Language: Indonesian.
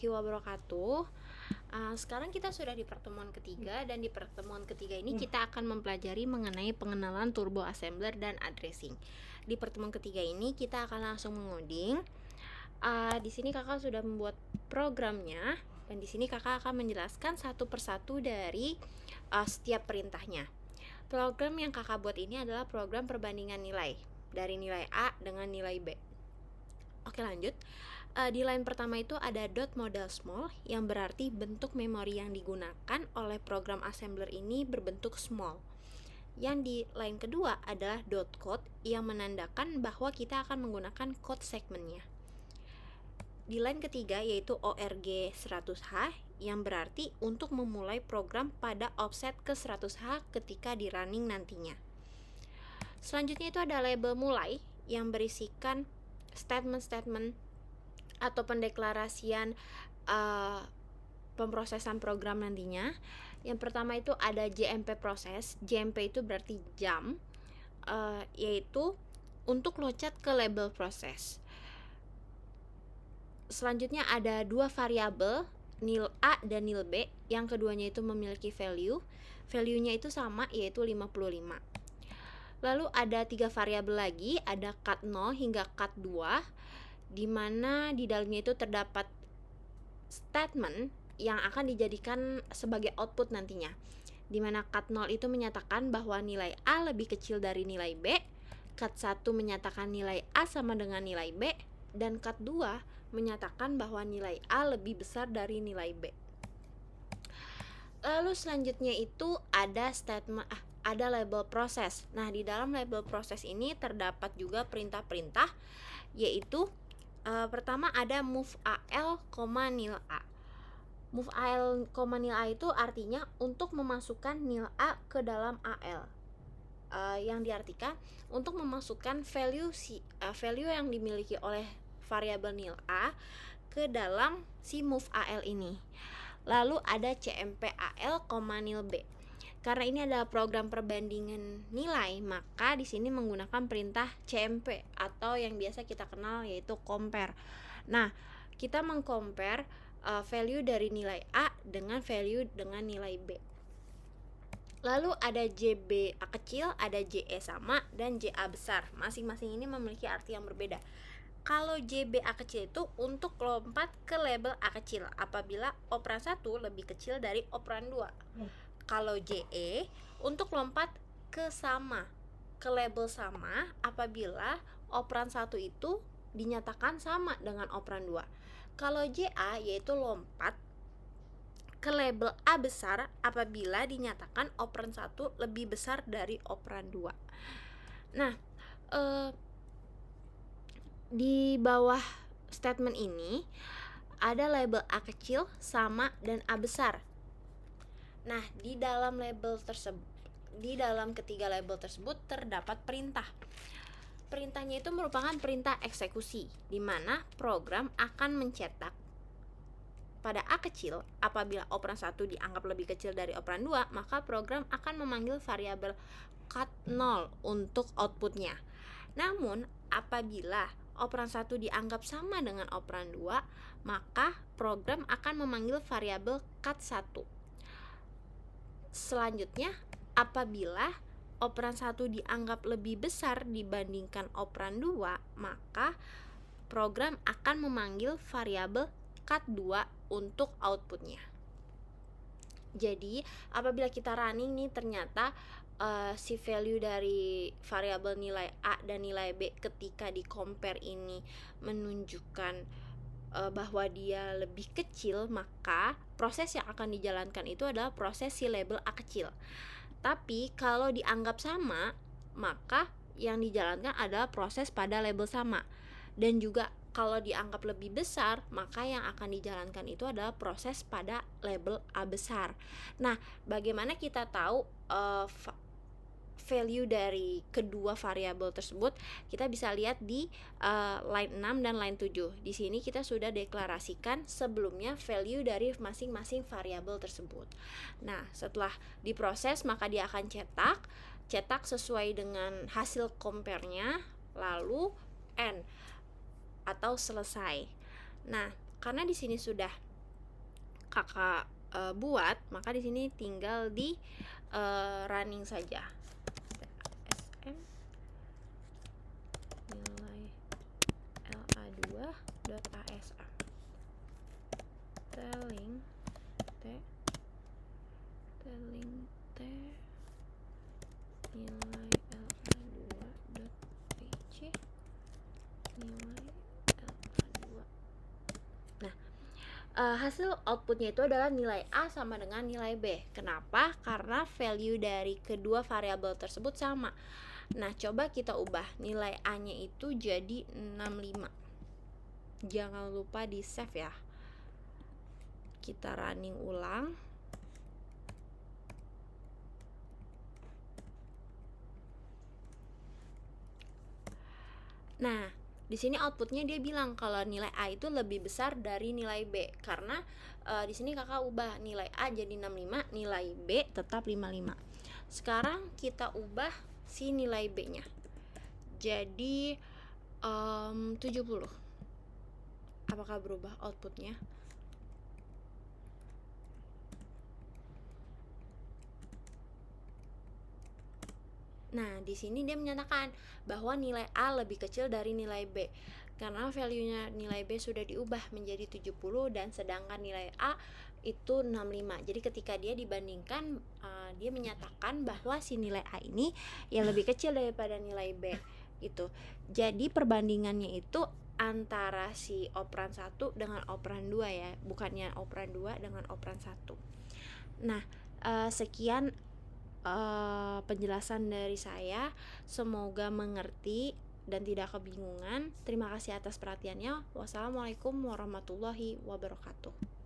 Wabarakatuh. Sekarang kita sudah di pertemuan ketiga, dan di pertemuan ketiga ini kita akan mempelajari mengenai pengenalan turbo assembler dan addressing. Di pertemuan ketiga ini kita akan langsung mengoding. Di sini kakak sudah membuat programnya, dan di sini kakak akan menjelaskan satu persatu dari setiap perintahnya. Program yang kakak buat ini adalah program perbandingan nilai dari nilai A dengan nilai B. Oke, lanjut. Di line pertama itu ada dot model small, yang berarti bentuk memori yang digunakan oleh program assembler ini berbentuk small. Yang di line kedua adalah dot code, yang menandakan bahwa kita akan menggunakan code segmentnya. Di line ketiga yaitu ORG 100H, yang berarti untuk memulai program pada offset ke 100H ketika di running nantinya. Selanjutnya itu ada label mulai, yang berisikan statement-statement atau pendeklarasian pemrosesan program nantinya. Yang pertama itu ada JMP proses. JMP itu berarti jam, yaitu untuk loncat ke label proses. Selanjutnya ada dua variabel, nil A dan nil B, yang keduanya itu memiliki value. Value-nya itu sama, yaitu 55. Lalu ada tiga variabel lagi, ada cut 0 hingga cut 2, di mana di dalamnya itu terdapat statement yang akan dijadikan sebagai output nantinya, di mana cut 0 itu menyatakan bahwa nilai A lebih kecil dari nilai B, cut 1 menyatakan nilai A sama dengan nilai B, dan cut 2 menyatakan bahwa nilai A lebih besar dari nilai B. Lalu selanjutnya itu ada ada label proses. Nah, di dalam label proses ini terdapat juga perintah-perintah, yaitu pertama ada move AL, nil A. Move AL, nil A itu artinya untuk memasukkan nil A ke dalam AL. Yang diartikan untuk memasukkan value yang dimiliki oleh variabel nil A ke dalam si move AL ini. Lalu ada CMP AL, nil B. Karena ini adalah program perbandingan nilai, maka di sini menggunakan perintah CMP atau yang biasa kita kenal yaitu compare. Nah, kita mengcompare value dari nilai A dengan value dengan nilai B. Lalu ada JB A kecil, ada JE sama, dan JA besar. Masing-masing ini memiliki arti yang berbeda. Kalau JB A kecil itu untuk lompat ke label A kecil apabila operan 1 lebih kecil dari operan 2. Kalau JE untuk lompat ke label sama apabila operan 1 itu dinyatakan sama dengan operan 2. Kalau JA yaitu lompat ke label A besar apabila dinyatakan operan 1 lebih besar dari operan 2. Nah, di bawah statement ini ada label A kecil, sama, dan A besar. Nah, di dalam ketiga label tersebut terdapat perintah. Perintahnya itu merupakan perintah eksekusi, di mana program akan mencetak pada A kecil apabila operan 1 dianggap lebih kecil dari operan 2, maka program akan memanggil variabel cut 0 untuk outputnya. Namun, apabila operan 1 dianggap sama dengan operan 2, maka program akan memanggil variabel cut 1. Selanjutnya, apabila operan 1 dianggap lebih besar dibandingkan operan 2, maka program akan memanggil variabel cut 2 untuk outputnya. Jadi, apabila kita running nih, ternyata si value dari variabel nilai A dan nilai B ketika di compare ini menunjukkan bahwa dia lebih kecil, maka proses yang akan dijalankan itu adalah proses si label A kecil. Tapi kalau dianggap sama, maka yang dijalankan adalah proses pada label sama. Dan juga kalau dianggap lebih besar, maka yang akan dijalankan itu adalah proses pada label A besar. Nah, bagaimana kita tahu value dari kedua variabel tersebut? Kita bisa lihat di line 6 dan line 7. Di sini kita sudah deklarasikan sebelumnya value dari masing-masing variabel tersebut. Nah, setelah diproses, maka dia akan cetak sesuai dengan hasil compare-nya, lalu end atau selesai. Nah, karena di sini sudah Kakak buat, maka di sini tinggal di running saja. TASM nilai LA2.ASA telling T nilai LA2.PC nilai LA2. Nah, hasil outputnya itu adalah nilai A sama dengan nilai B. Kenapa? Karena value dari kedua variabel tersebut sama. Nah, coba kita ubah nilai A-nya itu jadi 65. Jangan lupa di save ya. Kita running ulang. Nah, di sini outputnya dia bilang kalau nilai A itu lebih besar dari nilai B, karena di sini kakak ubah nilai A jadi 65, nilai B tetap 55. Sekarang kita ubah si nilai B-nya jadi 70. Apakah berubah outputnya? Nah, di sini dia menyatakan bahwa nilai A lebih kecil dari nilai B karena value-nya nilai B sudah diubah menjadi 70 dan sedangkan nilai A itu 65. Jadi ketika dia dibandingkan, dia menyatakan bahwa si nilai A ini yang lebih kecil daripada nilai B gitu. Jadi perbandingannya itu antara si operan 1 dengan operan 2 ya, bukannya operan 2 dengan operan 1. Nah, sekian penjelasan dari saya, semoga mengerti dan tidak kebingungan. Terima kasih atas perhatiannya. Wassalamualaikum warahmatullahi wabarakatuh.